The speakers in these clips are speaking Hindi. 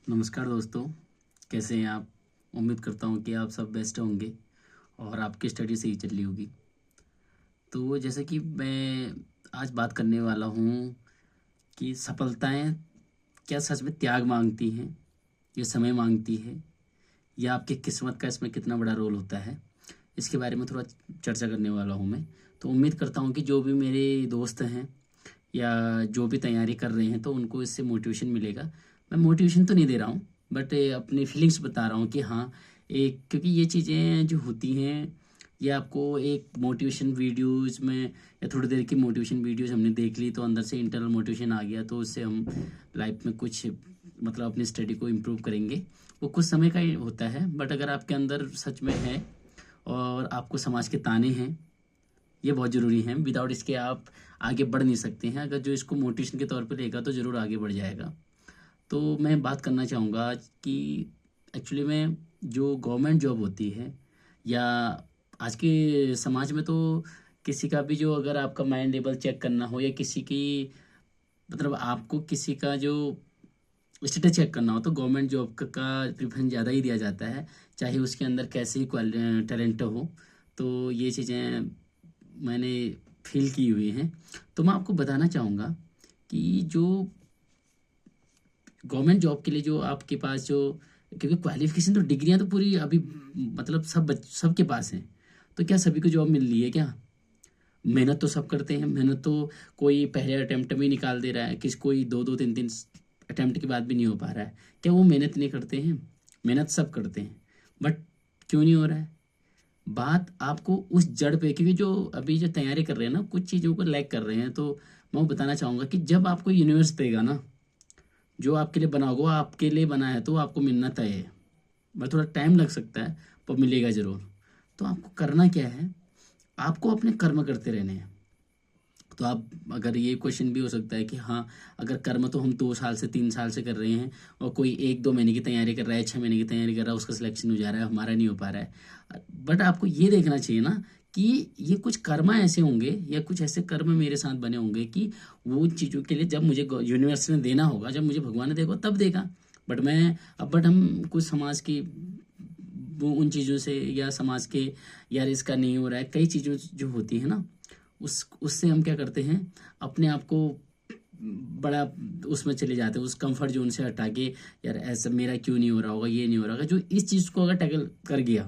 नमस्कार दोस्तों, कैसे हैं आप? उम्मीद करता हूँ कि आप सब बेस्ट होंगे और आपकी स्टडी सही चल रही होगी। तो जैसे कि मैं आज बात करने वाला हूँ कि सफलताएँ क्या सच में त्याग माँगती हैं, ये समय माँगती है या आपकी किस्मत का इसमें कितना बड़ा रोल होता है? इसके बारे में थोड़ा चर्चा करने वाला हूँ मैं। तो उम्मीद करता हूँ कि जो भी मेरे दोस्त हैं या जो भी तैयारी कर रहे हैं तो उनको इससे मोटिवेशन मिलेगा। मैं मोटिवेशन तो नहीं दे रहा हूँ, बट अपनी फीलिंग्स बता रहा हूँ कि हाँ, एक क्योंकि ये चीज़ें जो होती हैं, ये आपको एक मोटिवेशन वीडियोज़ में या थोड़ी देर की मोटिवेशन वीडियोज़ हमने देख ली तो अंदर से इंटरनल मोटिवेशन आ गया, तो उससे हम लाइफ में कुछ मतलब अपनी स्टडी को इम्प्रूव करेंगे। वो कुछ समय का ही होता है, बट अगर आपके अंदर सच में है और आपको समाज के ताने हैं, ये बहुत ज़रूरी है। विदाउट इसके आप आगे बढ़ नहीं सकते हैं। अगर जो इसको मोटिवेशन के तौर पे लेगा तो ज़रूर आगे बढ़ जाएगा। तो मैं बात करना चाहूँगा आज कि एक्चुअली में जो गवर्नमेंट जॉब होती है या आज के समाज में तो किसी का भी जो अगर आपका माइंड लेवल चेक करना हो या किसी की मतलब आपको किसी का जो स्टेटस चेक करना हो तो गवर्नमेंट जॉब का प्रेफरेंस ज़्यादा ही दिया जाता है, चाहे उसके अंदर कैसे ही टैलेंट हो। तो ये चीज़ें मैंने फील की हुई हैं। तो मैं आपको बताना चाहूँगा कि जो गवर्नमेंट जॉब के लिए जो आपके पास जो क्योंकि क्वालिफिकेशन तो डिग्रियां तो पूरी अभी मतलब सबके पास हैं। तो क्या सभी को जॉब मिल रही है क्या? मेहनत तो सब करते हैं, मेहनत तो कोई पहले अटेम्प्ट में ही निकाल दे रहा है, किसी कोई दो दो तीन तीन अटेम्प्ट के बाद भी नहीं हो पा रहा है। क्या वो मेहनत नहीं करते हैं? मेहनत सब करते हैं, बट क्यों नहीं हो रहा है? बात आपको उस जड़ पे, क्योंकि जो अभी जो तैयारी कर रहे हैं ना कुछ चीज़ों को लैग कर रहे हैं, तो मैं वो बताना चाहूँगा कि जब आपको यूनिवर्स देगा ना, जो आपके लिए बना होगा वो आपके लिए बना है तो आपको मिलना तय है। बस थोड़ा टाइम लग सकता है पर मिलेगा ज़रूर। तो आपको करना क्या है? आपको अपने कर्म करते रहने हैं। तो आप अगर ये क्वेश्चन भी हो सकता है कि हाँ, अगर कर्म तो हम 2 साल से 3 साल से कर रहे हैं और कोई 1-2 महीने की तैयारी कर रहा है, 6 महीने की तैयारी कर रहा है, उसका सिलेक्शन हो जा रहा है, हमारा नहीं हो पा रहा है। बट आपको ये देखना चाहिए ना कि ये कुछ कर्म ऐसे होंगे या कुछ ऐसे कर्म मेरे साथ बने होंगे कि वो उन चीज़ों के लिए जब मुझे यूनिवर्स ने देना होगा, जब मुझे भगवान ने देखो तब देगा। बट हम कुछ समाज की वो उन चीज़ों से या समाज के यार इसका नहीं हो रहा है, कई चीज़ों जो होती है ना, उस उससे हम क्या करते हैं, अपने आप को बड़ा उसमें चले जाते हैं, उस कंफर्ट जोन से हटा के यार ऐसा मेरा क्यों नहीं हो रहा होगा, ये नहीं हो रहा होगा। जो इस चीज़ को अगर टैकल कर गया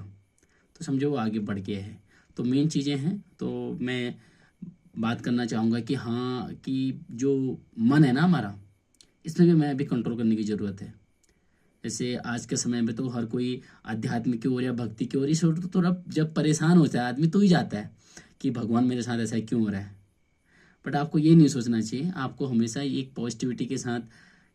तो समझो वो आगे बढ़ गया है। तो मेन चीज़ें हैं, तो मैं बात करना चाहूँगा कि हाँ, कि जो मन है ना हमारा, इसमें भी मैं अभी कंट्रोल करने की ज़रूरत है। जैसे आज के समय में तो हर कोई आध्यात्म की ओर या भक्ति की ओर ही तो थोड़ा जब परेशान होता है आदमी तो ही जाता है कि भगवान मेरे साथ ऐसा क्यों हो रहा है। बट आपको ये नहीं सोचना चाहिए, आपको हमेशा एक पॉजिटिविटी के साथ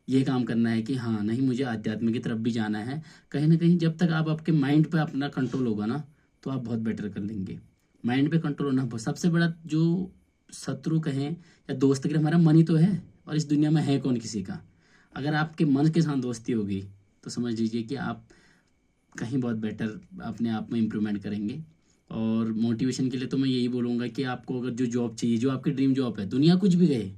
ये काम करना है कि हाँ नहीं, मुझे आध्यात्म की तरफ भी जाना है। कहीं ना कहीं जब तक आप आपके माइंड पे अपना कंट्रोल होगा ना, तो आप बहुत बेटर कर लेंगे। माइंड पे कंट्रोल होना सबसे बड़ा जो शत्रु कहें या दोस्त कहें, हमारा मन ही तो है। और इस दुनिया में है कौन किसी का? अगर आपके मन के साथ दोस्ती होगी तो समझ लीजिए कि आप कहीं बहुत बेटर अपने आप में इम्प्रूवमेंट करेंगे। और मोटिवेशन के लिए तो मैं यही बोलूँगा कि आपको अगर जो जॉब चाहिए, जो आपकी ड्रीम जॉब है, दुनिया कुछ भी कहे,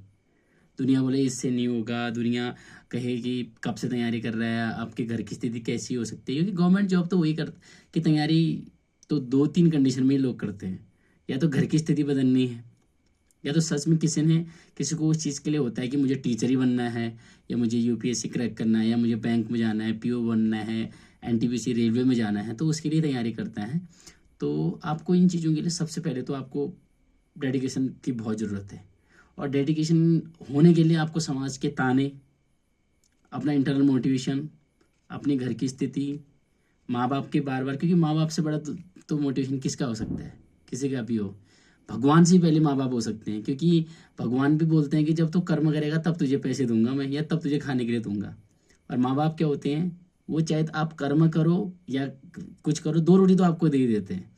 दुनिया बोले इससे नहीं होगा, दुनिया कहे कि कब से तैयारी कर रहा है, आपके घर की स्थिति कैसी हो सकती है, क्योंकि गवर्नमेंट जॉब तो वही कर कि तैयारी तो 2-3 कंडीशन में ही लोग करते हैं। या तो घर की स्थिति बदलनी है, या तो सच में किसी को उस चीज़ के लिए होता है कि मुझे टीचर ही बनना है, या मुझे यूपीएससी क्रैक करना है, या मुझे बैंक में जाना है, पीओ बनना है, एनटीपीसी रेलवे में जाना है, तो उसके लिए तैयारी करता है। तो आपको इन चीज़ों के लिए सबसे पहले तो आपको डेडिकेशन की बहुत ज़रूरत है। और डेडिकेशन होने के लिए आपको समाज के ताने, अपना इंटरनल मोटिवेशन, अपने घर की स्थिति, माँ बाप के बार बार, क्योंकि माँ बाप से बड़ा तो मोटिवेशन किसका हो सकता है? किसी का भी हो, भगवान से ही पहले माँ बाप हो सकते हैं। क्योंकि भगवान भी बोलते हैं कि जब तू कर्म करेगा तब तुझे पैसे दूंगा मैं, या तब तुझे खाने के लिए दूंगा। और माँ बाप क्या होते हैं? वो चाहे आप कर्म करो या कुछ करो, 2 रोटी तो आपको दे ही देते हैं।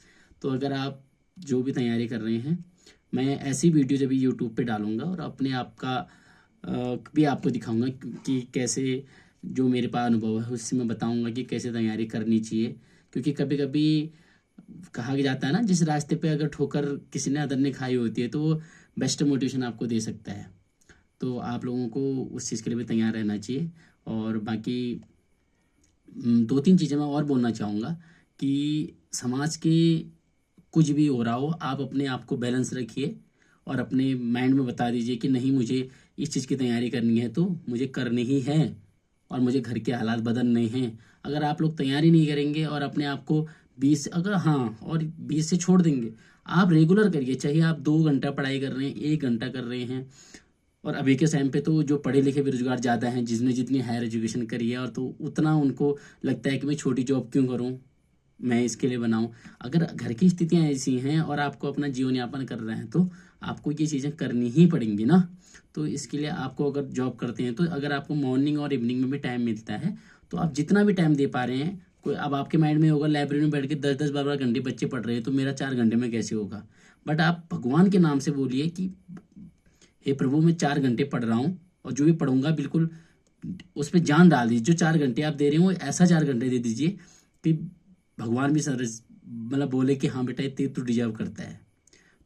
तो अगर आप जो भी तैयारी कर रहे हैं, मैं ऐसी वीडियो जब यूट्यूब पे डालूंगा और अपने आप का भी आपको दिखाऊंगा कि कैसे जो मेरे पास अनुभव है उससे मैं बताऊंगा कि कैसे तैयारी करनी चाहिए। क्योंकि कभी कभी कहा जाता है ना, जिस रास्ते पे अगर ठोकर किसी ने अदर ने खाई होती है तो वो बेस्ट मोटिवेशन आपको दे सकता है। तो आप लोगों को उस चीज़ के लिए भी तैयार रहना चाहिए। और बाकी 2-3 चीज़ें मैं और बोलना चाहूँगा कि समाज के कुछ भी हो रहा हो, आप अपने आप को बैलेंस रखिए और अपने माइंड में बता दीजिए कि नहीं, मुझे इस चीज़ की तैयारी करनी है तो मुझे करनी ही है और मुझे घर के हालात बदलने हैं। अगर आप लोग तैयारी नहीं करेंगे और अपने आप को 20 अगर हाँ और 20 से छोड़ देंगे, आप रेगुलर करिए, चाहे आप 2 घंटा पढ़ाई कर रहे हैं, 1 घंटा कर रहे हैं। और अभी के टाइम पे तो जो पढ़े लिखे बेरोजगार ज़्यादा हैं, जिसने जितनी हायर एजुकेशन करी है, और तो उतना उनको लगता है कि मैं छोटी जॉब क्यों करूं, मैं इसके लिए बनाऊं। अगर घर की स्थितियां ऐसी हैं और आपको अपना जीवन यापन कर रहे हैं तो आपको ये चीज़ें करनी ही पड़ेंगी ना। तो इसके लिए आपको, अगर जॉब करते हैं तो अगर आपको मॉर्निंग और इवनिंग में भी टाइम मिलता है तो आप जितना भी टाइम दे पा रहे हैं, कोई अब आपके माइंड में होगा लाइब्रेरी में बैठ के 10-10 12-12 घंटे बच्चे पढ़ रहे हैं तो मेरा 4 घंटे में कैसे होगा। बट आप भगवान के नाम से बोलिए कि हे प्रभु, मैं 4 घंटे पढ़ रहा हूँ और जो भी पढ़ूंगा बिल्कुल उस पर जान डाल दीजिए। जो 4 घंटे आप दे रहे हो ऐसा 4 घंटे दे दीजिए कि भगवान भी सर मतलब बोले कि हाँ बेटा, ये तो डिजर्व करता है।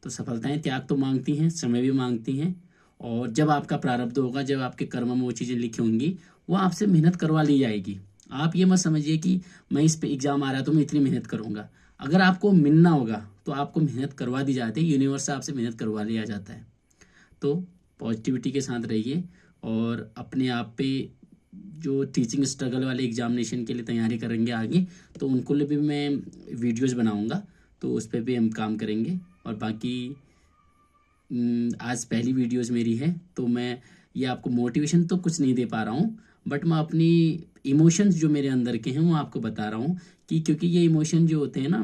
तो सफलताएं त्याग तो मांगती हैं, समय भी मांगती हैं, और जब आपका प्रारब्ध होगा, जब आपके कर्म में वो चीज़ें लिखी होंगी, वो आपसे मेहनत करवा ली जाएगी। आप ये मत समझिए कि मैं इस पे एग्जाम आ रहा है तो मैं इतनी मेहनत करूंगा। अगर आपको मिलना होगा तो आपको मेहनत करवा दी जाती है, यूनिवर्स से आपसे मेहनत करवा लिया जाता है। तो पॉजिटिविटी के साथ रहिए और अपने आप पे, जो टीचिंग स्ट्रगल वाले एग्जामिनेशन के लिए तैयारी करेंगे आगे, तो उनको लिए भी मैं वीडियोस बनाऊंगा, तो उस पर भी हम काम करेंगे। और बाकी आज पहली वीडियोस मेरी है तो मैं ये आपको मोटिवेशन तो कुछ नहीं दे पा रहा हूँ, बट मैं अपनी इमोशंस जो मेरे अंदर के हैं वो आपको बता रहा हूँ कि क्योंकि ये इमोशन जो होते हैं ना,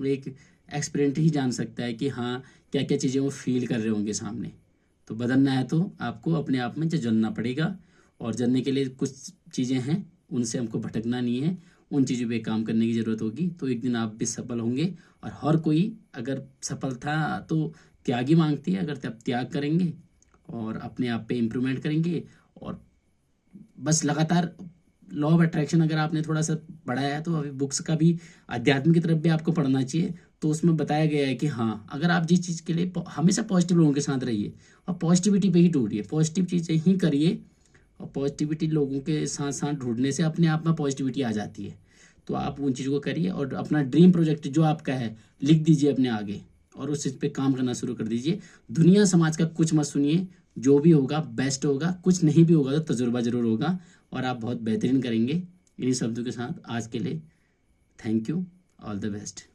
एक एक्सपीरियंस ही जान सकता है कि हाँ क्या क्या चीज़ें वो फील कर रहे होंगे सामने। तो बदलना है तो आपको अपने आप में जलना पड़ेगा, और जलने के लिए कुछ चीज़ें हैं, उनसे हमको भटकना नहीं है, उन चीज़ों पे काम करने की ज़रूरत होगी। तो एक दिन आप भी सफल होंगे। और हर कोई अगर सफलता तो त्याग ही मांगती है, अगर तब त्याग करेंगे और अपने आप पे इम्प्रूवमेंट करेंगे, और बस लगातार लॉ ऑफ अट्रैक्शन अगर आपने थोड़ा सा पढ़ा है तो अभी बुक्स का भी अध्यात्म की तरफ भी आपको पढ़ना चाहिए। तो उसमें बताया गया है कि हाँ, अगर आप जिस चीज़ के लिए हमेशा पॉजिटिव लोगों के साथ रहिए और पॉजिटिविटी पे ही ढूंढिए, पॉजिटिव चीज़ें ही करिए, और पॉजिटिविटी लोगों के साथ साथ ढूंढने से अपने आप में पॉजिटिविटी आ जाती है। तो आप उन चीज़ों को करिए और अपना ड्रीम प्रोजेक्ट जो आपका है लिख दीजिए अपने आगे, और उस चीज़ पे काम करना शुरू कर दीजिए। दुनिया समाज का कुछ मत सुनिए, जो भी होगा बेस्ट होगा, कुछ नहीं भी होगा तो तजुर्बा जरूर होगा और आप बहुत बेहतरीन करेंगे। इन्हीं शब्दों के साथ आज के लिए thank you, all the best.